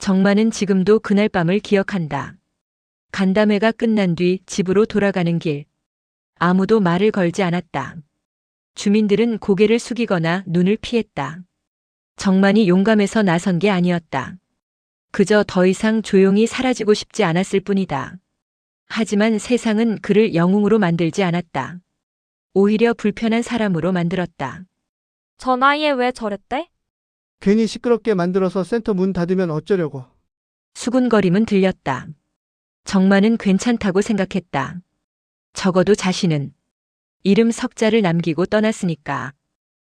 정만은 지금도 그날 밤을 기억한다. 간담회가 끝난 뒤 집으로 돌아가는 길. 아무도 말을 걸지 않았다. 주민들은 고개를 숙이거나 눈을 피했다. 정만이 용감해서 나선 게 아니었다. 그저 더 이상 조용히 사라지고 싶지 않았을 뿐이다. 하지만 세상은 그를 영웅으로 만들지 않았다. 오히려 불편한 사람으로 만들었다. 저 나이에 왜 저랬대? 괜히 시끄럽게 만들어서 센터 문 닫으면 어쩌려고. 수군거림은 들렸다. 정만은 괜찮다고 생각했다. 적어도 자신은 이름 석자를 남기고 떠났으니까.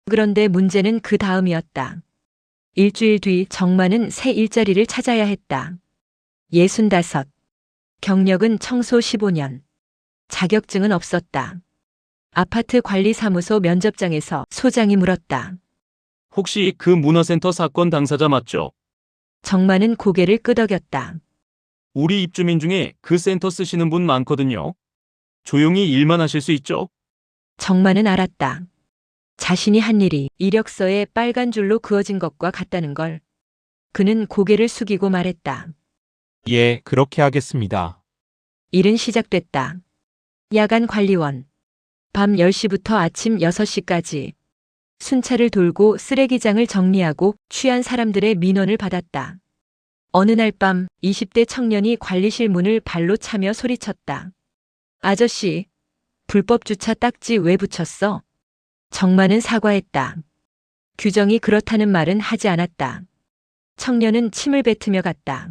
그런데 문제는 그 다음이었다. 일주일 뒤 정만은 새 일자리를 찾아야 했다. 65. 경력은 청소 15년. 자격증은 없었다. 아파트 관리사무소 면접장에서 소장이 물었다. 혹시 그 문화센터 사건 당사자 맞죠? 정만은 고개를 끄덕였다. 우리 입주민 중에 그 센터 쓰시는 분 많거든요. 조용히 일만 하실 수 있죠? 정만은 알았다. 자신이 한 일이 이력서에 빨간 줄로 그어진 것과 같다는 걸. 그는 고개를 숙이고 말했다. 예, 그렇게 하겠습니다. 일은 시작됐다. 야간 관리원. 밤 10시부터 아침 6시까지. 순찰을 돌고 쓰레기장을 정리하고 취한 사람들의 민원을 받았다. 어느 날 밤 20대 청년이 관리실 문을 발로 차며 소리쳤다. 아저씨, 불법 주차 딱지 왜 붙였어? 정만은 사과했다. 규정이 그렇다는 말은 하지 않았다. 청년은 침을 뱉으며 갔다.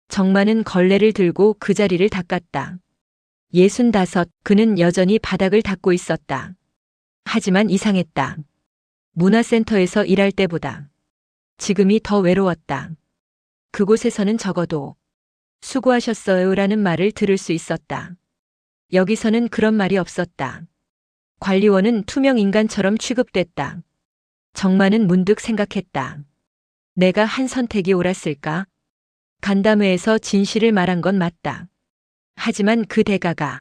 정만은 걸레를 들고 그 자리를 닦았다. 65, 그는 여전히 바닥을 닦고 있었다. 하지만 이상했다. 문화센터에서 일할 때보다 지금이 더 외로웠다. 그곳에서는 적어도 수고하셨어요라는 말을 들을 수 있었다. 여기서는 그런 말이 없었다. 관리원은 투명 인간처럼 취급됐다. 정만은 문득 생각했다. 내가 한 선택이 옳았을까? 간담회에서 진실을 말한 건 맞다. 하지만 그 대가가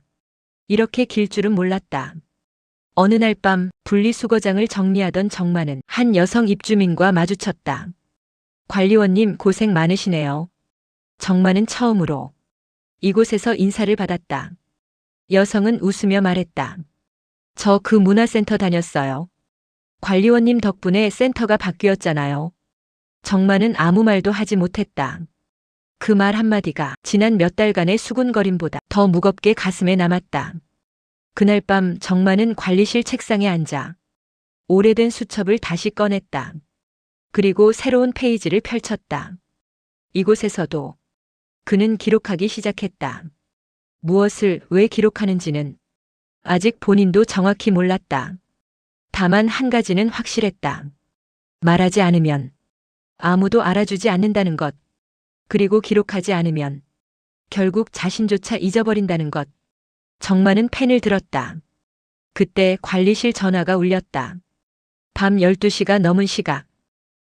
이렇게 길 줄은 몰랐다. 어느 날 밤 분리수거장을 정리하던 정만은 한 여성 입주민과 마주쳤다. 관리원님 고생 많으시네요. 정만은 처음으로 이곳에서 인사를 받았다. 여성은 웃으며 말했다. 저 그 문화센터 다녔어요. 관리원님 덕분에 센터가 바뀌었잖아요. 정만은 아무 말도 하지 못했다. 그 말 한마디가 지난 몇 달간의 수군거림보다 더 무겁게 가슴에 남았다. 그날 밤 정만은 관리실 책상에 앉아 오래된 수첩을 다시 꺼냈다. 그리고 새로운 페이지를 펼쳤다. 이곳에서도 그는 기록하기 시작했다. 무엇을 왜 기록하는지는 아직 본인도 정확히 몰랐다. 다만 한 가지는 확실했다. 말하지 않으면 아무도 알아주지 않는다는 것. 그리고 기록하지 않으면 결국 자신조차 잊어버린다는 것. 정만은 펜을 들었다. 그때 관리실 전화가 울렸다. 밤 12시가 넘은 시각.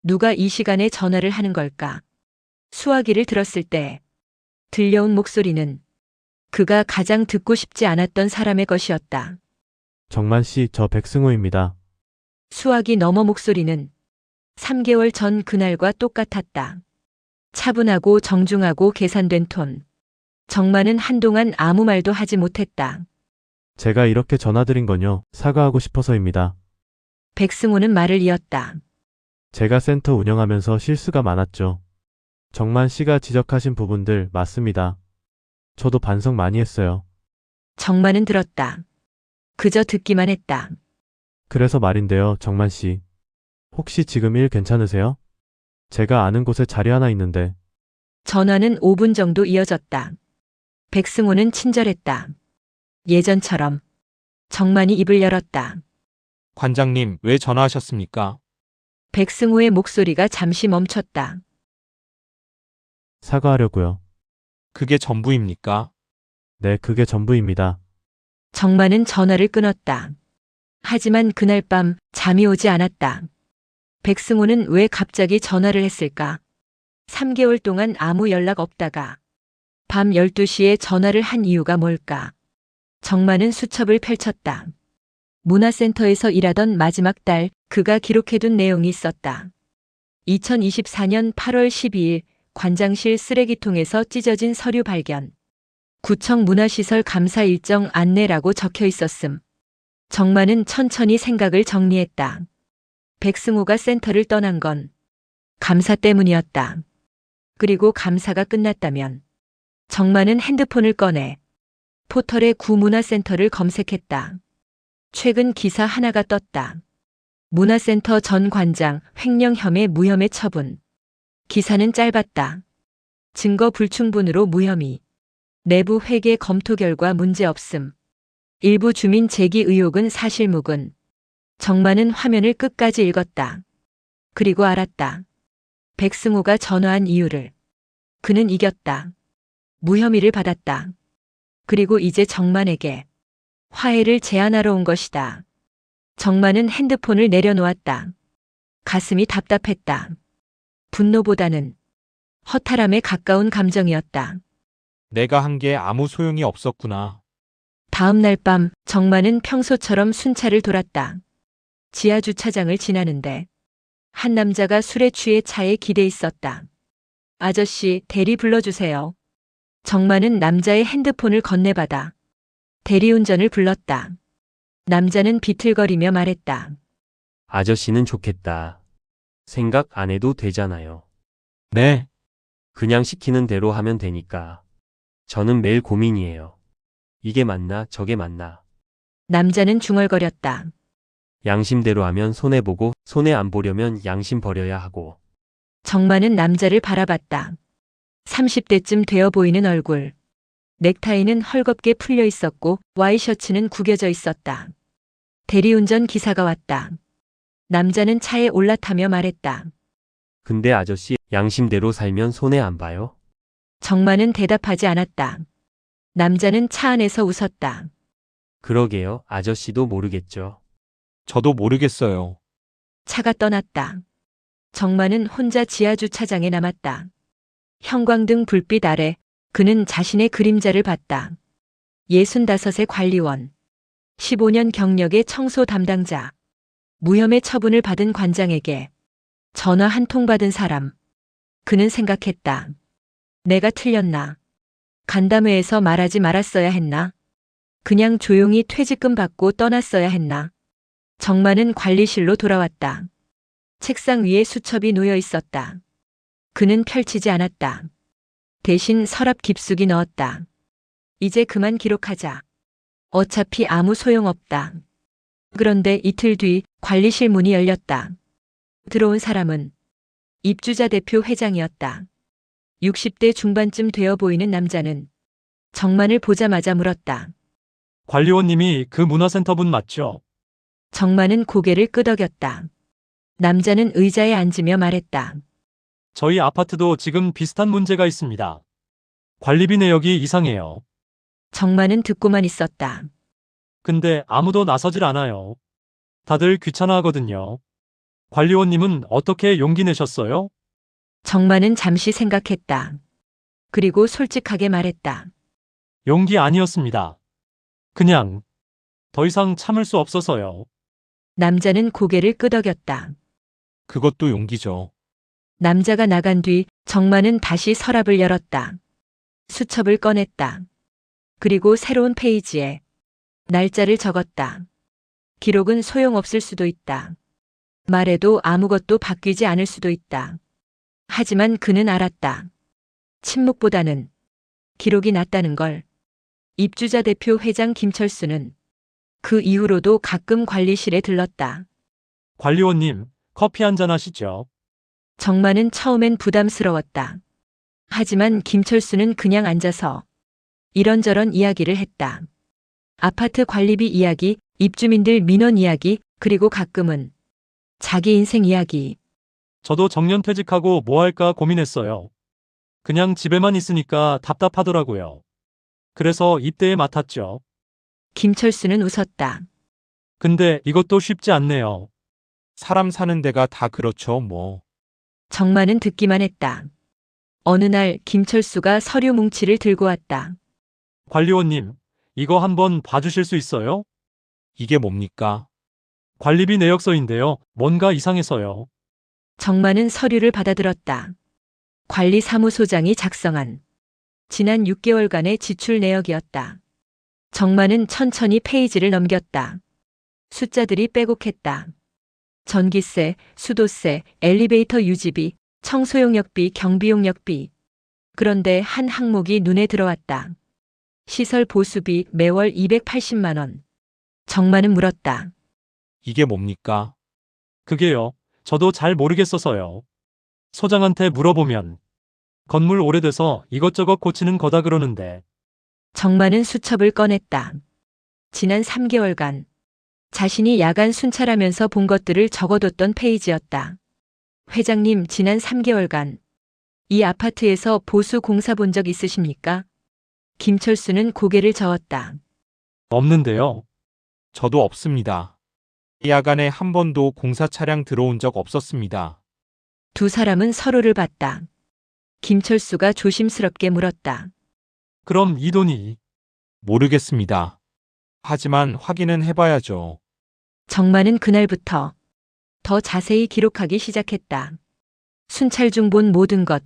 누가 이 시간에 전화를 하는 걸까? 수화기를 들었을 때 들려온 목소리는 그가 가장 듣고 싶지 않았던 사람의 것이었다. 정만 씨, 저 백승호입니다. 수화기 너머 목소리는 3개월 전 그날과 똑같았다. 차분하고 정중하고 계산된 톤. 정만은 한동안 아무 말도 하지 못했다. 제가 이렇게 전화드린 건요, 사과하고 싶어서입니다. 백승호는 말을 이었다. 제가 센터 운영하면서 실수가 많았죠. 정만 씨가 지적하신 부분들 맞습니다. 저도 반성 많이 했어요. 정만은 들었다. 그저 듣기만 했다. 그래서 말인데요, 정만 씨. 혹시 지금 일 괜찮으세요? 제가 아는 곳에 자리 하나 있는데. 전화는 5분 정도 이어졌다. 백승호는 친절했다. 예전처럼. 정만이 입을 열었다. 관장님, 왜 전화하셨습니까? 백승호의 목소리가 잠시 멈췄다. 사과하려고요. 그게 전부입니까? 네, 그게 전부입니다. 정만은 전화를 끊었다. 하지만 그날 밤 잠이 오지 않았다. 백승호는 왜 갑자기 전화를 했을까? 3개월 동안 아무 연락 없다가 밤 12시에 전화를 한 이유가 뭘까? 정만은 수첩을 펼쳤다. 문화센터에서 일하던 마지막 달 그가 기록해둔 내용이 있었다. 2024년 8월 12일 관장실 쓰레기통에서 찢어진 서류 발견. 구청 문화시설 감사 일정 안내라고 적혀 있었음. 정만은 천천히 생각을 정리했다. 백승호가 센터를 떠난 건 감사 때문이었다. 그리고 감사가 끝났다면 정만은 핸드폰을 꺼내 포털에 구문화센터를 검색했다. 최근 기사 하나가 떴다. 문화센터 전 관장 횡령 혐의 무혐의 처분. 기사는 짧았다. 증거 불충분으로 무혐의. 내부 회계 검토 결과 문제없음. 일부 주민 제기 의혹은 사실무근. 정만은 화면을 끝까지 읽었다. 그리고 알았다. 백승호가 전화한 이유를. 그는 이겼다. 무혐의를 받았다. 그리고 이제 정만에게 화해를 제안하러 온 것이다. 정만은 핸드폰을 내려놓았다. 가슴이 답답했다. 분노보다는 허탈함에 가까운 감정이었다. 내가 한 게 아무 소용이 없었구나. 다음 날 밤 정만은 평소처럼 순찰을 돌았다. 지하 주차장을 지나는데 한 남자가 술에 취해 차에 기대 있었다. 아저씨, 대리 불러주세요. 정만은 남자의 핸드폰을 건네받아 대리운전을 불렀다. 남자는 비틀거리며 말했다. 아저씨는 좋겠다. 생각 안 해도 되잖아요. 네, 그냥 시키는 대로 하면 되니까. 저는 매일 고민이에요. 이게 맞나 저게 맞나. 남자는 중얼거렸다. 양심대로 하면 손해보고 손해 안 보려면 양심 버려야 하고. 정만은 남자를 바라봤다. 30대쯤 되어 보이는 얼굴. 넥타이는 헐겁게 풀려 있었고 와이셔츠는 구겨져 있었다. 대리운전 기사가 왔다. 남자는 차에 올라타며 말했다. 근데 아저씨 양심대로 살면 손해 안 봐요? 정만은 대답하지 않았다. 남자는 차 안에서 웃었다. 그러게요. 아저씨도 모르겠죠. 저도 모르겠어요. 차가 떠났다. 정만은 혼자 지하 주차장에 남았다. 형광등 불빛 아래 그는 자신의 그림자를 봤다. 65의 관리원, 15년 경력의 청소 담당자, 무혐의 처분을 받은 관장에게 전화 한 통 받은 사람. 그는 생각했다. 내가 틀렸나? 간담회에서 말하지 말았어야 했나? 그냥 조용히 퇴직금 받고 떠났어야 했나? 정만은 관리실로 돌아왔다. 책상 위에 수첩이 놓여 있었다. 그는 펼치지 않았다. 대신 서랍 깊숙이 넣었다. 이제 그만 기록하자. 어차피 아무 소용없다. 그런데 이틀 뒤 관리실 문이 열렸다. 들어온 사람은 입주자 대표 회장이었다. 60대 중반쯤 되어 보이는 남자는 정만을 보자마자 물었다. 관리원님이 그 문화센터 분 맞죠? 정만은 고개를 끄덕였다. 남자는 의자에 앉으며 말했다. 저희 아파트도 지금 비슷한 문제가 있습니다. 관리비 내역이 이상해요. 정만은 듣고만 있었다. 근데 아무도 나서질 않아요. 다들 귀찮아하거든요. 관리원님은 어떻게 용기 내셨어요? 정만은 잠시 생각했다. 그리고 솔직하게 말했다. 용기 아니었습니다. 그냥 더 이상 참을 수 없어서요. 남자는 고개를 끄덕였다. 그것도 용기죠. 남자가 나간 뒤 정만은 다시 서랍을 열었다. 수첩을 꺼냈다. 그리고 새로운 페이지에 날짜를 적었다. 기록은 소용없을 수도 있다. 말해도 아무것도 바뀌지 않을 수도 있다. 하지만 그는 알았다. 침묵보다는 기록이 낫다는 걸. 입주자 대표 회장 김철수는 그 이후로도 가끔 관리실에 들렀다. 관리원님, 커피 한잔 하시죠. 정만은 처음엔 부담스러웠다. 하지만 김철수는 그냥 앉아서 이런저런 이야기를 했다. 아파트 관리비 이야기, 입주민들 민원 이야기, 그리고 가끔은 자기 인생 이야기. 저도 정년 퇴직하고 뭐 할까 고민했어요. 그냥 집에만 있으니까 답답하더라고요. 그래서 입대에 맡았죠. 김철수는 웃었다. 근데 이것도 쉽지 않네요. 사람 사는 데가 다 그렇죠, 뭐. 정만은 듣기만 했다. 어느 날 김철수가 서류 뭉치를 들고 왔다. 관리원님, 이거 한번 봐주실 수 있어요? 이게 뭡니까? 관리비 내역서인데요. 뭔가 이상해서요. 정만은 서류를 받아들었다. 관리사무소장이 작성한 지난 6개월간의 지출 내역이었다. 정만은 천천히 페이지를 넘겼다. 숫자들이 빼곡했다. 전기세, 수도세, 엘리베이터 유지비, 청소용역비, 경비용역비. 그런데 한 항목이 눈에 들어왔다. 시설 보수비 매월 280만 원. 정만은 물었다. 이게 뭡니까? 그게요. 저도 잘 모르겠어서요. 소장한테 물어보면 건물 오래돼서 이것저것 고치는 거다 그러는데 정만은 수첩을 꺼냈다. 지난 3개월간 자신이 야간 순찰하면서 본 것들을 적어뒀던 페이지였다. 회장님, 지난 3개월간 이 아파트에서 보수 공사 본 적 있으십니까? 김철수는 고개를 저었다. 없는데요. 저도 없습니다. 야간에 한 번도 공사 차량 들어온 적 없었습니다. 두 사람은 서로를 봤다. 김철수가 조심스럽게 물었다. 그럼 이 돈이 모르겠습니다. 하지만 확인은 해봐야죠. 정만은 그날부터 더 자세히 기록하기 시작했다. 순찰 중 본 모든 것,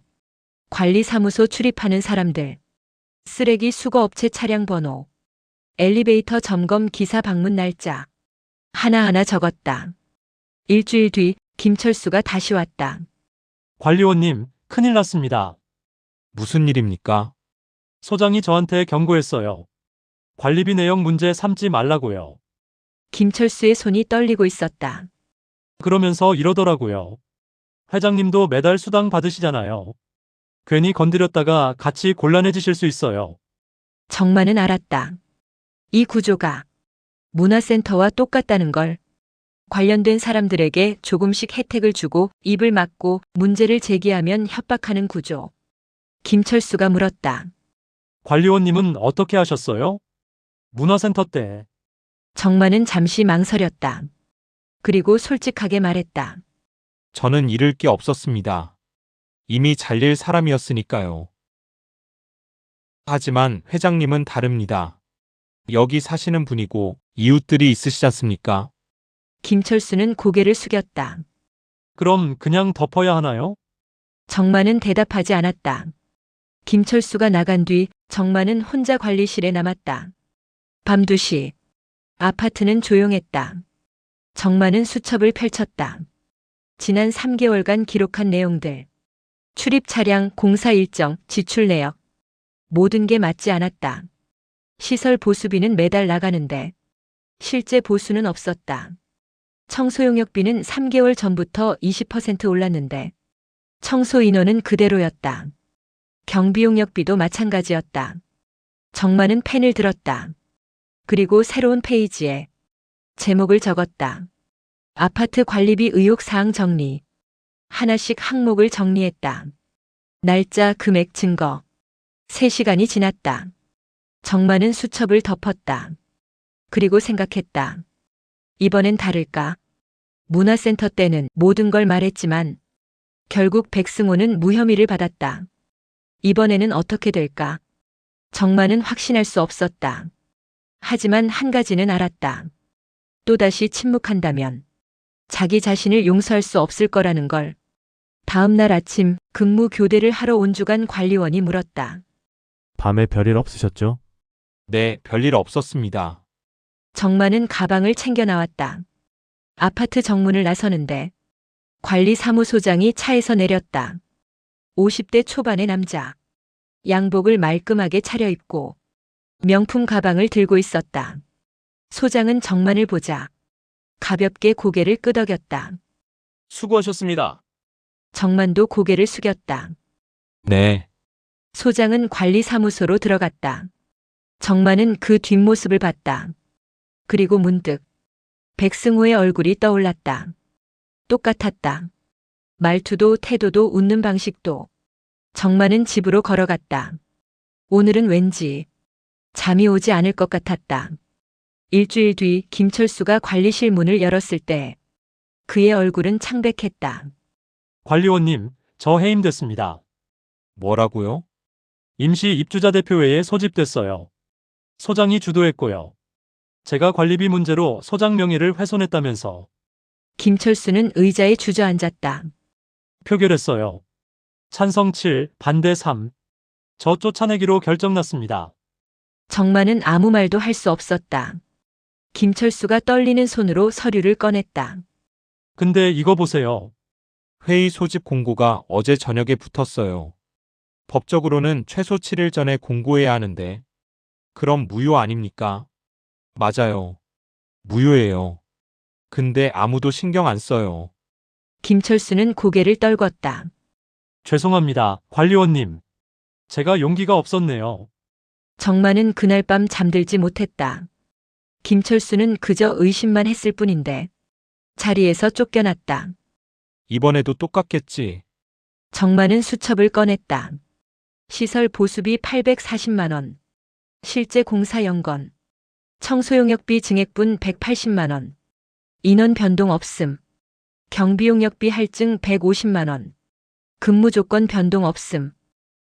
관리사무소 출입하는 사람들, 쓰레기 수거업체 차량 번호, 엘리베이터 점검 기사 방문 날짜, 하나하나 적었다. 일주일 뒤 김철수가 다시 왔다. 관리원님, 큰일 났습니다. 무슨 일입니까? 소장이 저한테 경고했어요. 관리비 내역 문제 삼지 말라고요. 김철수의 손이 떨리고 있었다. 그러면서 이러더라고요. 회장님도 매달 수당 받으시잖아요. 괜히 건드렸다가 같이 곤란해지실 수 있어요. 정만은 알았다. 이 구조가 문화센터와 똑같다는 걸. 관련된 사람들에게 조금씩 혜택을 주고 입을 막고 문제를 제기하면 협박하는 구조. 김철수가 물었다. 관리원님은 어떻게 하셨어요? 문화센터 때 정만은 잠시 망설였다. 그리고 솔직하게 말했다. 저는 잃을 게 없었습니다. 이미 잘릴 사람이었으니까요. 하지만 회장님은 다릅니다. 여기 사시는 분이고 이웃들이 있으시지 않습니까? 김철수는 고개를 숙였다. 그럼 그냥 덮어야 하나요? 정만은 대답하지 않았다. 김철수가 나간 뒤 정만은 혼자 관리실에 남았다. 밤 2시. 아파트는 조용했다. 정만은 수첩을 펼쳤다. 지난 3개월간 기록한 내용들. 출입 차량, 공사 일정, 지출 내역. 모든 게 맞지 않았다. 시설 보수비는 매달 나가는데 실제 보수는 없었다. 청소용역비는 3개월 전부터 20% 올랐는데 청소 인원은 그대로였다. 경비용역비도 마찬가지였다. 정만은 펜을 들었다. 그리고 새로운 페이지에 제목을 적었다. 아파트 관리비 의혹사항 정리. 하나씩 항목을 정리했다. 날짜, 금액, 증거. 3시간이 지났다. 정만은 수첩을 덮었다. 그리고 생각했다. 이번엔 다를까? 문화센터 때는 모든 걸 말했지만 결국 백승호는 무혐의를 받았다. 이번에는 어떻게 될까? 정만은 확신할 수 없었다. 하지만 한 가지는 알았다. 또다시 침묵한다면 자기 자신을 용서할 수 없을 거라는 걸. 다음 날 아침 근무 교대를 하러 온 주간 관리원이 물었다. 밤에 별일 없으셨죠? 네, 별일 없었습니다. 정만은 가방을 챙겨 나왔다. 아파트 정문을 나서는데 관리사무소장이 차에서 내렸다. 50대 초반의 남자. 양복을 말끔하게 차려입고 명품 가방을 들고 있었다. 소장은 정만을 보자 가볍게 고개를 끄덕였다. 수고하셨습니다. 정만도 고개를 숙였다. 네, 소장은 관리사무소로 들어갔다. 정만은 그 뒷모습을 봤다. 그리고 문득 백승호의 얼굴이 떠올랐다. 똑같았다. 말투도 태도도 웃는 방식도. 정만은 집으로 걸어갔다. 오늘은 왠지 잠이 오지 않을 것 같았다. 일주일 뒤 김철수가 관리실 문을 열었을 때 그의 얼굴은 창백했다. 관리원님, 저 해임됐습니다. 뭐라고요? 임시 입주자 대표회에 소집됐어요. 소장이 주도했고요. 제가 관리비 문제로 소장 명예를 훼손했다면서 김철수는 의자에 주저앉았다. 표결했어요. 찬성 7, 반대 3. 저 쫓아내기로 결정났습니다. 정만은 아무 말도 할 수 없었다. 김철수가 떨리는 손으로 서류를 꺼냈다. 근데 이거 보세요. 회의 소집 공고가 어제 저녁에 붙었어요. 법적으로는 최소 7일 전에 공고해야 하는데. 그럼 무효 아닙니까? 맞아요. 무효예요. 근데 아무도 신경 안 써요. 김철수는 고개를 떨궜다. 죄송합니다, 관리원님. 제가 용기가 없었네요. 정만은 그날 밤 잠들지 못했다. 김철수는 그저 의심만 했을 뿐인데 자리에서 쫓겨났다. 이번에도 똑같겠지. 정만은 수첩을 꺼냈다. 시설 보수비 840만 원. 실제 공사 연건. 청소용역비 증액분 180만 원. 인원 변동 없음. 경비용역비 할증 150만 원. 근무 조건 변동 없음.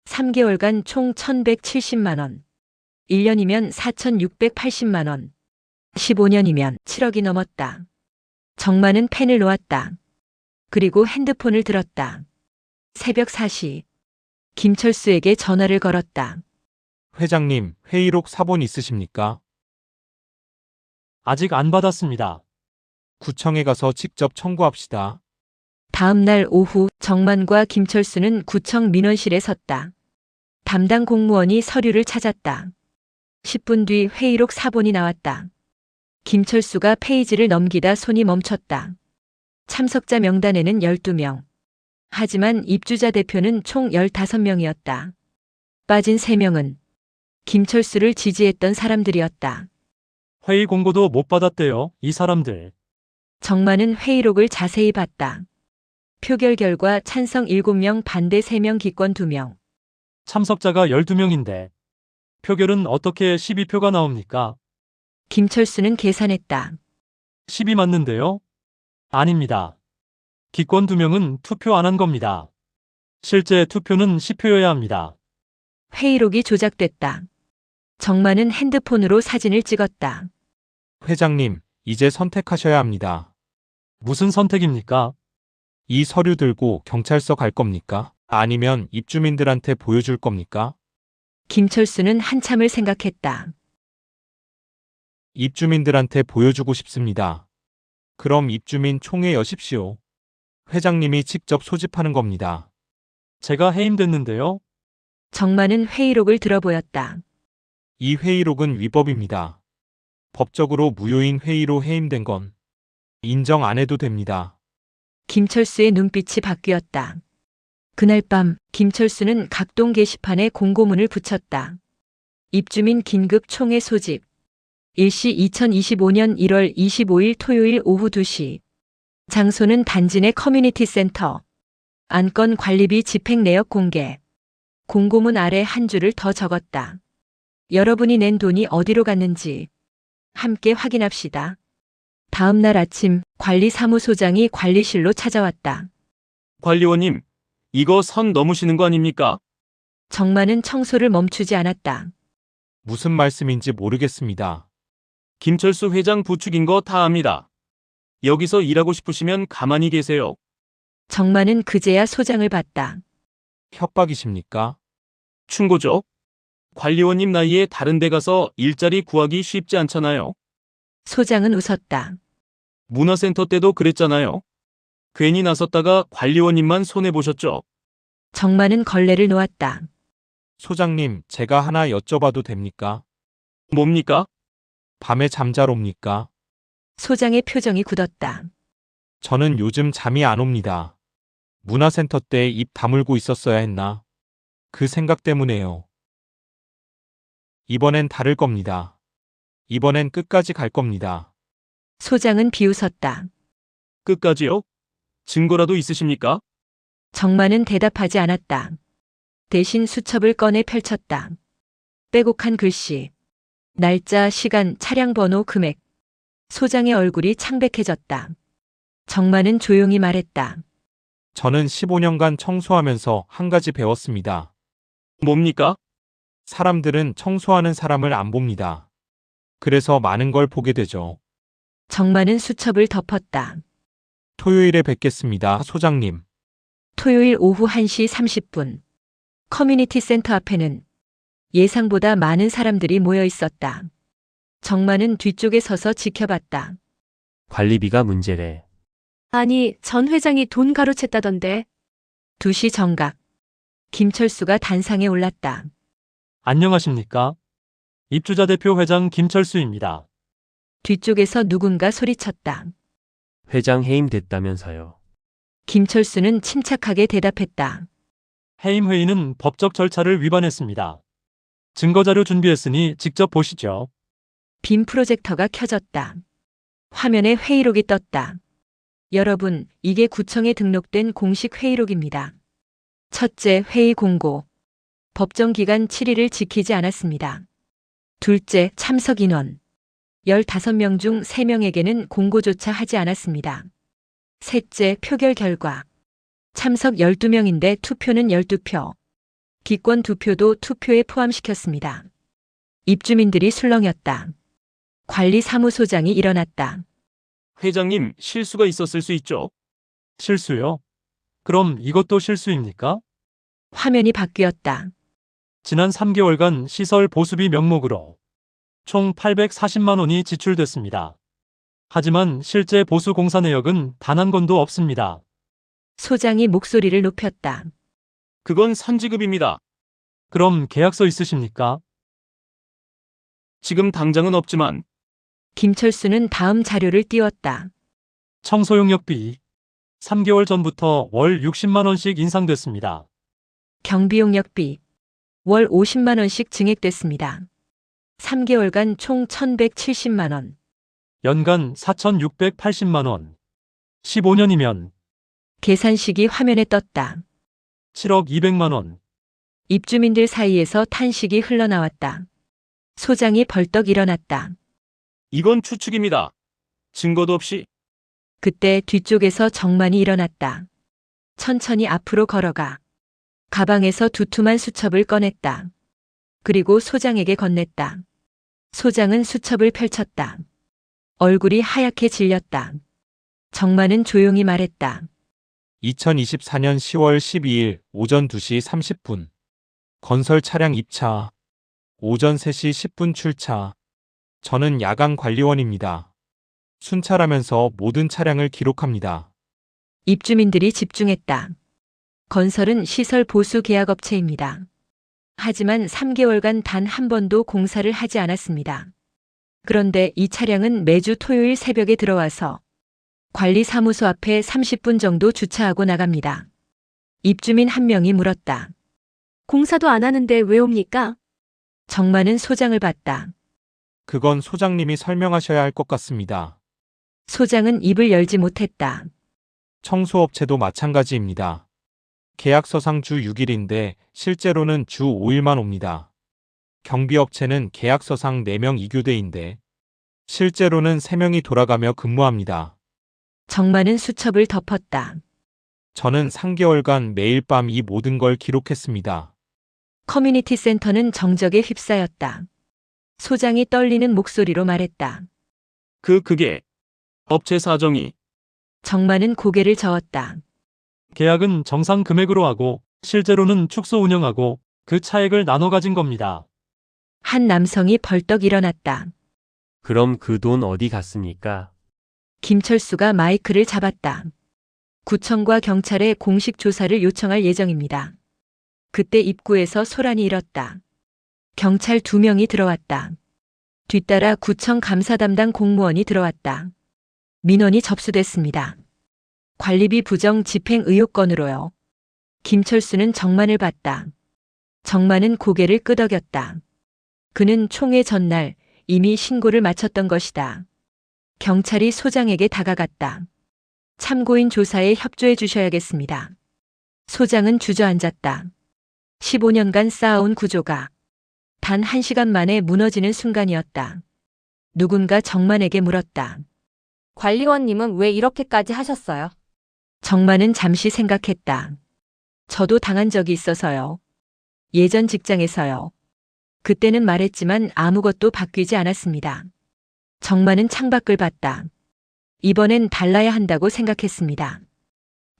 3개월간 총 1,170만 원. 1년이면 4,680만 원. 15년이면 7억이 넘었다. 정만은 펜을 놓았다. 그리고 핸드폰을 들었다. 새벽 4시. 김철수에게 전화를 걸었다. 회장님, 회의록 사본 있으십니까? 아직 안 받았습니다. 구청에 가서 직접 청구합시다. 다음 날 오후 정만과 김철수는 구청 민원실에 섰다. 담당 공무원이 서류를 찾았다. 10분 뒤 회의록 사본이 나왔다. 김철수가 페이지를 넘기다 손이 멈췄다. 참석자 명단에는 12명. 하지만 입주자 대표는 총 15명이었다. 빠진 3명은 김철수를 지지했던 사람들이었다. 회의 공고도 못 받았대요, 이 사람들. 정만은 회의록을 자세히 봤다. 표결 결과 찬성 7명, 반대 3명, 기권 2명. 참석자가 12명인데 표결은 어떻게 12표가 나옵니까? 김철수는 계산했다. 10이 맞는데요? 아닙니다. 기권 2명은 투표 안 한 겁니다. 실제 투표는 10표여야 합니다. 회의록이 조작됐다. 정만은 핸드폰으로 사진을 찍었다. 회장님, 이제 선택하셔야 합니다. 무슨 선택입니까? 이 서류 들고 경찰서 갈 겁니까? 아니면 입주민들한테 보여줄 겁니까? 김철수는 한참을 생각했다. 입주민들한테 보여주고 싶습니다. 그럼 입주민 총회 여십시오. 회장님이 직접 소집하는 겁니다. 제가 해임됐는데요. 정만은 회의록을 들어보였다. 이 회의록은 위법입니다. 법적으로 무효인 회의로 해임된 건 인정 안 해도 됩니다. 김철수의 눈빛이 바뀌었다. 그날 밤 김철수는 각동 게시판에 공고문을 붙였다. 입주민 긴급 총회 소집. 일시 2025년 1월 25일 토요일 오후 2시. 장소는 단지 내 커뮤니티 센터. 안건 관리비 집행 내역 공개. 공고문 아래 한 줄을 더 적었다. 여러분이 낸 돈이 어디로 갔는지 함께 확인합시다. 다음 날 아침 관리사무소장이 관리실로 찾아왔다. 관리원님, 이거 선 넘으시는 거 아닙니까? 정만은 청소를 멈추지 않았다. 무슨 말씀인지 모르겠습니다. 김철수 회장 부축인 거 다 압니다. 여기서 일하고 싶으시면 가만히 계세요. 정만은 그제야 소장을 봤다. 협박이십니까? 충고죠? 관리원님 나이에 다른 데 가서 일자리 구하기 쉽지 않잖아요. 소장은 웃었다. 문화센터 때도 그랬잖아요. 괜히 나섰다가 관리원님만 손해보셨죠. 정만은 걸레를 놓았다. 소장님, 제가 하나 여쭤봐도 됩니까? 뭡니까? 밤에 잠잘 옵니까? 소장의 표정이 굳었다. 저는 요즘 잠이 안 옵니다. 문화센터 때 입 다물고 있었어야 했나? 그 생각 때문에요. 이번엔 다를 겁니다. 이번엔 끝까지 갈 겁니다. 소장은 비웃었다. 끝까지요? 증거라도 있으십니까? 정만은 대답하지 않았다. 대신 수첩을 꺼내 펼쳤다. 빼곡한 글씨. 날짜, 시간, 차량 번호, 금액. 소장의 얼굴이 창백해졌다. 정만은 조용히 말했다. 저는 15년간 청소하면서 한 가지 배웠습니다. 뭡니까? 사람들은 청소하는 사람을 안 봅니다. 그래서 많은 걸 보게 되죠. 정만은 수첩을 덮었다. 토요일에 뵙겠습니다, 소장님. 토요일 오후 1시 30분. 커뮤니티 센터 앞에는 예상보다 많은 사람들이 모여 있었다. 정만은 뒤쪽에 서서 지켜봤다. 관리비가 문제래. 아니, 전 회장이 돈 가로챘다던데. 2시 정각. 김철수가 단상에 올랐다. 안녕하십니까? 입주자 대표 회장 김철수입니다. 뒤쪽에서 누군가 소리쳤다. 회장 해임됐다면서요. 김철수는 침착하게 대답했다. 해임 회의는 법적 절차를 위반했습니다. 증거자료 준비했으니 직접 보시죠. 빔 프로젝터가 켜졌다. 화면에 회의록이 떴다. 여러분, 이게 구청에 등록된 공식 회의록입니다. 첫째, 회의 공고. 법정 기간 7일을 지키지 않았습니다. 둘째, 참석 인원. 15명 중 3명에게는 공고조차 하지 않았습니다. 셋째, 표결 결과. 참석 12명인데 투표는 12표. 기권 2표도 투표에 포함시켰습니다. 입주민들이 술렁였다. 관리사무소장이 일어났다. 회장님, 실수가 있었을 수 있죠? 실수요? 그럼 이것도 실수입니까? 화면이 바뀌었다. 지난 3개월간 시설 보수비 명목으로 총 840만 원이 지출됐습니다. 하지만 실제 보수 공사 내역은 단 한 건도 없습니다. 소장이 목소리를 높였다. 그건 선지급입니다. 그럼 계약서 있으십니까? 지금 당장은 없지만 김철수는 다음 자료를 띄웠다. 청소용역비 3개월 전부터 월 60만 원씩 인상됐습니다. 경비용역비 월 50만 원씩 증액됐습니다. 3개월간 총 1,170만 원. 연간 4,680만 원. 15년이면 계산식이 화면에 떴다. 7억 200만 원. 입주민들 사이에서 탄식이 흘러나왔다. 소장이 벌떡 일어났다. 이건 추측입니다. 증거도 없이 그때 뒤쪽에서 정만이 일어났다. 천천히 앞으로 걸어가 가방에서 두툼한 수첩을 꺼냈다. 그리고 소장에게 건넸다. 소장은 수첩을 펼쳤다. 얼굴이 하얗게 질렸다. 정만은 조용히 말했다. 2024년 10월 12일 오전 2시 30분. 건설 차량 입차. 오전 3시 10분 출차. 저는 야간 관리원입니다. 순찰하면서 모든 차량을 기록합니다. 입주민들이 집중했다. 건설은 시설 보수 계약업체입니다. 하지만 3개월간 단 한 번도 공사를 하지 않았습니다. 그런데 이 차량은 매주 토요일 새벽에 들어와서 관리사무소 앞에 30분 정도 주차하고 나갑니다. 입주민 한 명이 물었다. 공사도 안 하는데 왜 옵니까? 정만은 소장을 봤다. 그건 소장님이 설명하셔야 할 것 같습니다. 소장은 입을 열지 못했다. 청소업체도 마찬가지입니다. 계약서상 주 6일인데 실제로는 주 5일만 옵니다. 경비업체는 계약서상 4명 2교대인데 실제로는 3명이 돌아가며 근무합니다. 정만은 수첩을 덮었다. 저는 3개월간 매일 밤 이 모든 걸 기록했습니다. 커뮤니티 센터는 정적에 휩싸였다. 소장이 떨리는 목소리로 말했다. 그게 업체 사정이 정만은 고개를 저었다. 계약은 정상 금액으로 하고 실제로는 축소 운영하고 그 차액을 나눠 가진 겁니다. 한 남성이 벌떡 일어났다. 그럼 그 돈 어디 갔습니까? 김철수가 마이크를 잡았다. 구청과 경찰에 공식 조사를 요청할 예정입니다. 그때 입구에서 소란이 일었다. 경찰 2명이 들어왔다. 뒤따라 구청 감사 담당 공무원이 들어왔다. 민원이 접수됐습니다. 관리비 부정 집행 의혹 건으로요. 김철수는 정만을 봤다. 정만은 고개를 끄덕였다. 그는 총회 전날 이미 신고를 마쳤던 것이다. 경찰이 소장에게 다가갔다. 참고인 조사에 협조해 주셔야겠습니다. 소장은 주저앉았다. 15년간 쌓아온 구조가 단 1시간 만에 무너지는 순간이었다. 누군가 정만에게 물었다. 관리원님은 왜 이렇게까지 하셨어요? 정만은 잠시 생각했다. 저도 당한 적이 있어서요. 예전 직장에서요. 그때는 말했지만 아무것도 바뀌지 않았습니다. 정만은 창밖을 봤다. 이번엔 달라야 한다고 생각했습니다.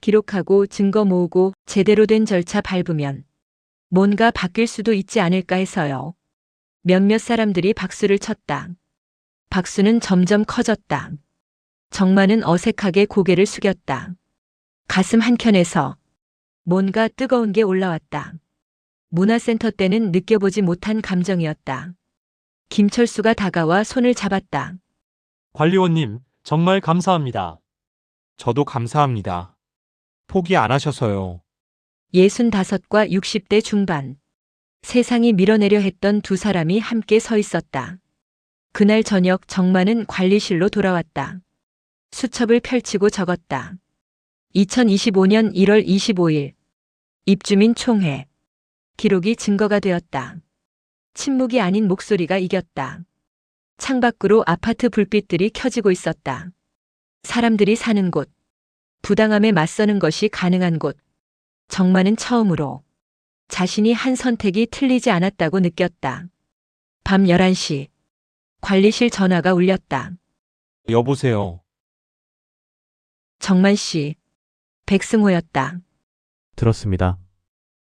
기록하고 증거 모으고 제대로 된 절차 밟으면 뭔가 바뀔 수도 있지 않을까 해서요. 몇몇 사람들이 박수를 쳤다. 박수는 점점 커졌다. 정마는 어색하게 고개를 숙였다. 가슴 한켠에서 뭔가 뜨거운 게 올라왔다. 문화센터 때는 느껴보지 못한 감정이었다. 김철수가 다가와 손을 잡았다. 관리원님, 정말 감사합니다. 저도 감사합니다. 포기 안 하셔서요. 65과 60대 중반. 세상이 밀어내려 했던 두 사람이 함께 서 있었다. 그날 저녁 정마는 관리실로 돌아왔다. 수첩을 펼치고 적었다. 2025년 1월 25일. 입주민 총회. 기록이 증거가 되었다. 침묵이 아닌 목소리가 이겼다. 창밖으로 아파트 불빛들이 켜지고 있었다. 사람들이 사는 곳. 부당함에 맞서는 것이 가능한 곳. 정마는 처음으로 자신이 한 선택이 틀리지 않았다고 느꼈다. 밤 11시. 관리실 전화가 울렸다. 여보세요. 정만 씨. 백승호였다. 들었습니다.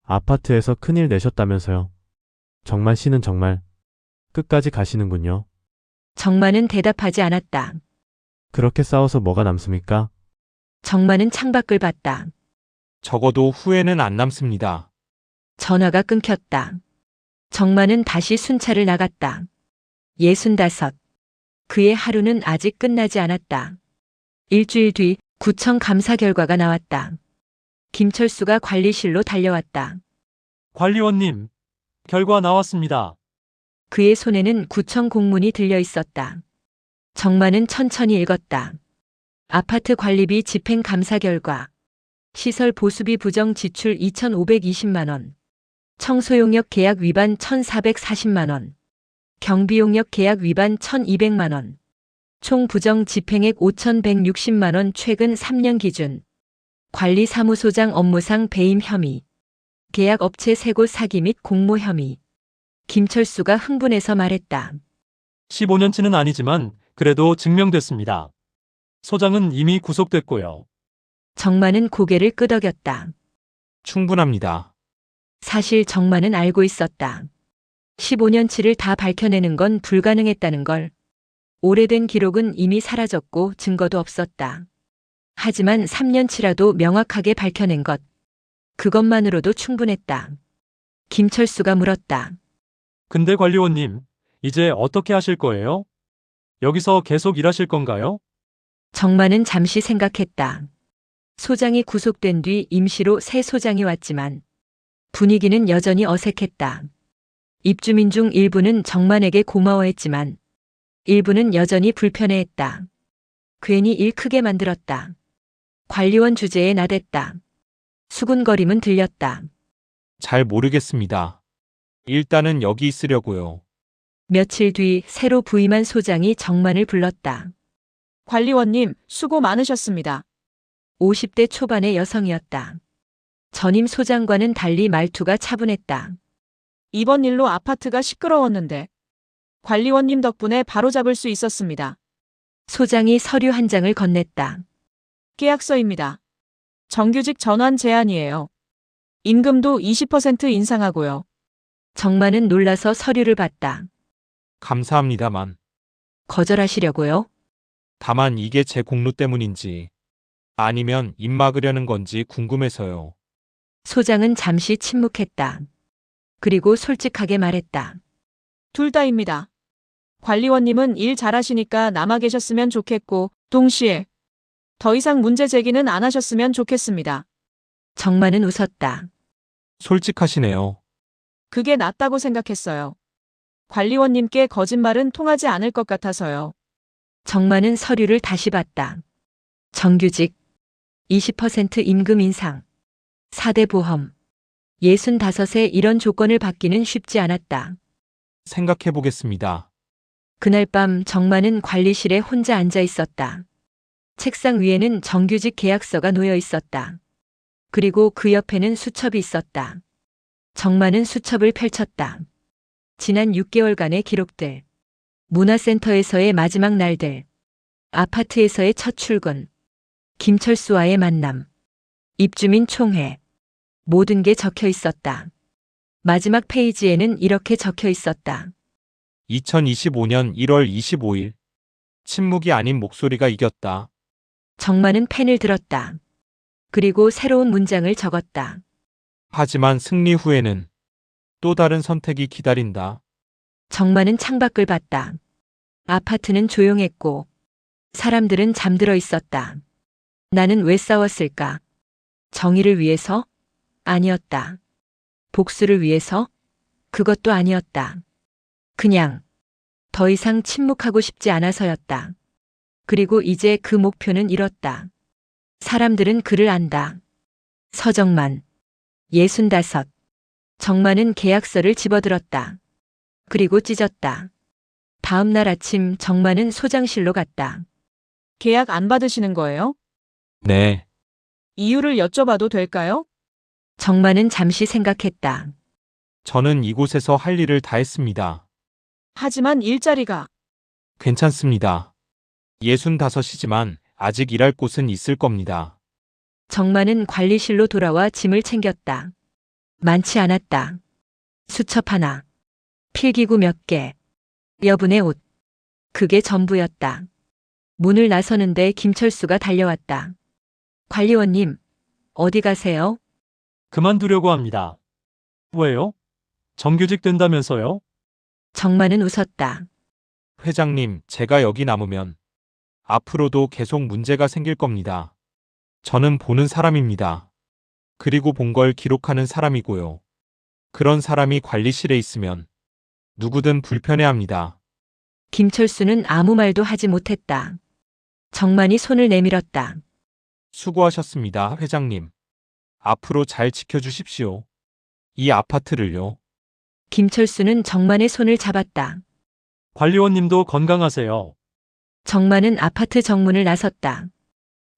아파트에서 큰일 내셨다면서요. 정만 씨는 정말 끝까지 가시는군요. 정만은 대답하지 않았다. 그렇게 싸워서 뭐가 남습니까? 정만은 창밖을 봤다. 적어도 후회는 안 남습니다. 전화가 끊겼다. 정만은 다시 순찰을 나갔다. 65. 그의 하루는 아직 끝나지 않았다. 일주일 뒤 구청 감사 결과가 나왔다. 김철수가 관리실로 달려왔다. 관리원님, 결과 나왔습니다. 그의 손에는 구청 공문이 들려 있었다. 정만은 천천히 읽었다. 아파트 관리비 집행 감사 결과. 시설 보수비 부정 지출 2,520만 원. 청소용역 계약 위반 1,440만 원. 경비용역 계약 위반 1,200만 원. 총 부정 집행액 5,160만 원. 최근 3년 기준. 관리사무소장 업무상 배임 혐의. 계약업체 세고 사기 및 공모 혐의. 김철수가 흥분해서 말했다. 15년치는 아니지만 그래도 증명됐습니다. 소장은 이미 구속됐고요. 정만은 고개를 끄덕였다. 충분합니다. 사실 정만은 알고 있었다. 15년치를 다 밝혀내는 건 불가능했다는 걸. 오래된 기록은 이미 사라졌고 증거도 없었다. 하지만 3년치라도 명확하게 밝혀낸 것. 그것만으로도 충분했다. 김철수가 물었다. 근데 관리원님, 이제 어떻게 하실 거예요? 여기서 계속 일하실 건가요? 정만은 잠시 생각했다. 소장이 구속된 뒤 임시로 새 소장이 왔지만 분위기는 여전히 어색했다. 입주민 중 일부는 정만에게 고마워했지만 일부는 여전히 불편해했다. 괜히 일 크게 만들었다. 관리원 주제에 나댔다. 수군거림은 들렸다. 잘 모르겠습니다. 일단은 여기 있으려고요. 며칠 뒤 새로 부임한 소장이 정만을 불렀다. 관리원님, 수고 많으셨습니다. 50대 초반의 여성이었다. 전임 소장과는 달리 말투가 차분했다. 이번 일로 아파트가 시끄러웠는데 관리원님 덕분에 바로잡을 수 있었습니다. 소장이 서류 한 장을 건넸다. 계약서입니다. 정규직 전환 제안이에요. 임금도 20% 인상하고요. 정만은 놀라서 서류를 봤다. 감사합니다만. 거절하시려고요? 다만 이게 제 공로 때문인지 아니면 입 막으려는 건지 궁금해서요. 소장은 잠시 침묵했다. 그리고 솔직하게 말했다. 둘 다입니다. 관리원님은 일 잘하시니까 남아 계셨으면 좋겠고 동시에 더 이상 문제 제기는 안 하셨으면 좋겠습니다. 정만은 웃었다. 솔직하시네요. 그게 낫다고 생각했어요. 관리원님께 거짓말은 통하지 않을 것 같아서요. 정만은 서류를 다시 봤다. 정규직, 20% 임금 인상, 4대 보험, 65에 이런 조건을 받기는 쉽지 않았다. 생각해 보겠습니다. 그날 밤 정만은 관리실에 혼자 앉아 있었다. 책상 위에는 정규직 계약서가 놓여 있었다. 그리고 그 옆에는 수첩이 있었다. 정만은 수첩을 펼쳤다. 지난 6개월간의 기록들, 문화센터에서의 마지막 날들, 아파트에서의 첫 출근, 김철수와의 만남, 입주민 총회. 모든 게 적혀 있었다. 마지막 페이지에는 이렇게 적혀 있었다. 2025년 1월 25일. 침묵이 아닌 목소리가 이겼다. 정만은 펜을 들었다. 그리고 새로운 문장을 적었다. 하지만 승리 후에는 또 다른 선택이 기다린다. 정만은 창밖을 봤다. 아파트는 조용했고 사람들은 잠들어 있었다. 나는 왜 싸웠을까? 정의를 위해서? 아니었다. 복수를 위해서? 그것도 아니었다. 그냥 더 이상 침묵하고 싶지 않아서였다. 그리고 이제 그 목표는 이뤘다. 사람들은 그를 안다. 서정만. 65. 정만은 계약서를 집어들었다. 그리고 찢었다. 다음 날 아침 정만은 소장실로 갔다. 계약 안 받으시는 거예요? 네. 이유를 여쭤봐도 될까요? 정만은 잠시 생각했다. 저는 이곳에서 할 일을 다 했습니다. 하지만 일자리가 괜찮습니다. 65이지만 아직 일할 곳은 있을 겁니다. 정만은 관리실로 돌아와 짐을 챙겼다. 많지 않았다. 수첩 하나, 필기구 몇 개, 여분의 옷. 그게 전부였다. 문을 나서는데 김철수가 달려왔다. 관리원님, 어디 가세요? 그만두려고 합니다. 왜요? 정규직 된다면서요? 정만은 웃었다. 회장님, 제가 여기 남으면 앞으로도 계속 문제가 생길 겁니다. 저는 보는 사람입니다. 그리고 본 걸 기록하는 사람이고요. 그런 사람이 관리실에 있으면 누구든 불편해합니다. 김철수는 아무 말도 하지 못했다. 정만이 손을 내밀었다. 수고하셨습니다, 회장님. 앞으로 잘 지켜주십시오. 이 아파트를요. 김철수는 정만의 손을 잡았다. 관리원님도 건강하세요. 정만은 아파트 정문을 나섰다.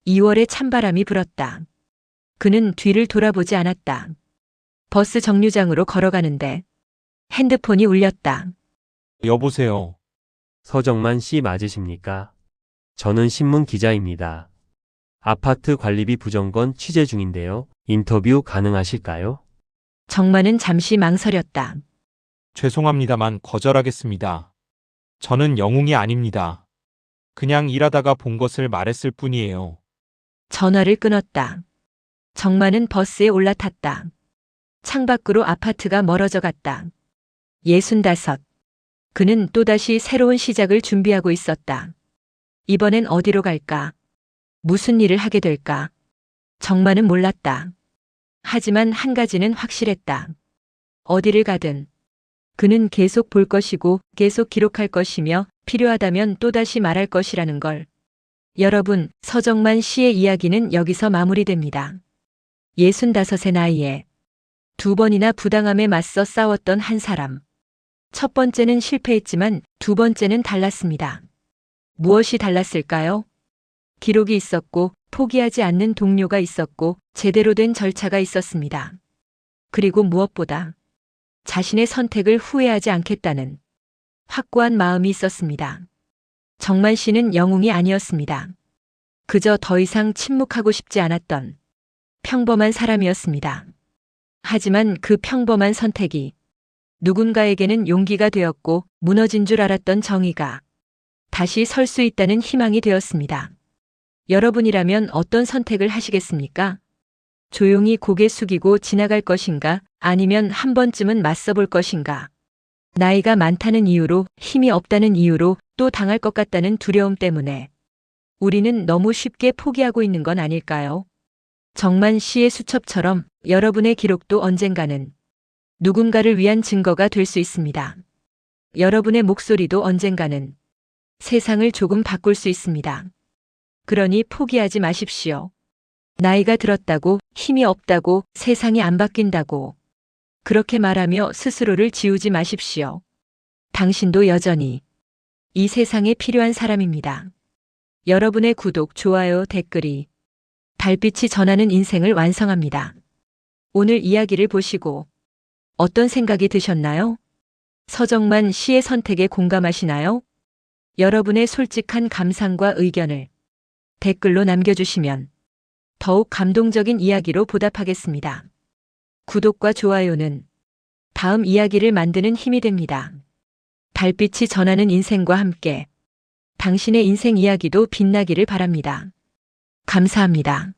2월에 찬바람이 불었다. 그는 뒤를 돌아보지 않았다. 버스 정류장으로 걸어가는데 핸드폰이 울렸다. 여보세요. 서정만 씨 맞으십니까? 저는 신문 기자입니다. 아파트 관리비 부정건 취재 중인데요. 인터뷰 가능하실까요? 정만은 잠시 망설였다. 죄송합니다만 거절하겠습니다. 저는 영웅이 아닙니다. 그냥 일하다가 본 것을 말했을 뿐이에요. 전화를 끊었다. 정만은 버스에 올라탔다. 창밖으로 아파트가 멀어져 갔다. 65. 그는 또다시 새로운 시작을 준비하고 있었다. 이번엔 어디로 갈까? 무슨 일을 하게 될까? 정만은 몰랐다. 하지만 한 가지는 확실했다. 어디를 가든 그는 계속 볼 것이고 계속 기록할 것이며 필요하다면 또다시 말할 것이라는 걸. 여러분, 서정만 씨의 이야기는 여기서 마무리됩니다. 65의 나이에 2번이나 부당함에 맞서 싸웠던 한 사람. 첫 번째는 실패했지만 두 번째는 달랐습니다. 무엇이 달랐을까요? 기록이 있었고 포기하지 않는 동료가 있었고 제대로 된 절차가 있었습니다. 그리고 무엇보다 자신의 선택을 후회하지 않겠다는 확고한 마음이 있었습니다. 정만 씨는 영웅이 아니었습니다. 그저 더 이상 침묵하고 싶지 않았던 평범한 사람이었습니다. 하지만 그 평범한 선택이 누군가에게는 용기가 되었고 무너진 줄 알았던 정의가 다시 설 수 있다는 희망이 되었습니다. 여러분이라면 어떤 선택을 하시겠습니까? 조용히 고개 숙이고 지나갈 것인가? 아니면 한 번쯤은 맞서볼 것인가? 나이가 많다는 이유로, 힘이 없다는 이유로, 또 당할 것 같다는 두려움 때문에 우리는 너무 쉽게 포기하고 있는 건 아닐까요? 정만 씨의 수첩처럼 여러분의 기록도 언젠가는 누군가를 위한 증거가 될 수 있습니다. 여러분의 목소리도 언젠가는 세상을 조금 바꿀 수 있습니다. 그러니 포기하지 마십시오. 나이가 들었다고, 힘이 없다고, 세상이 안 바뀐다고 그렇게 말하며 스스로를 지우지 마십시오. 당신도 여전히 이 세상에 필요한 사람입니다. 여러분의 구독, 좋아요, 댓글이 달빛이 전하는 인생을 완성합니다. 오늘 이야기를 보시고 어떤 생각이 드셨나요? 서정만 씨의 선택에 공감하시나요? 여러분의 솔직한 감상과 의견을 댓글로 남겨주시면 더욱 감동적인 이야기로 보답하겠습니다. 구독과 좋아요는 다음 이야기를 만드는 힘이 됩니다. 달빛이 전하는 인생과 함께 당신의 인생 이야기도 빛나기를 바랍니다. 감사합니다.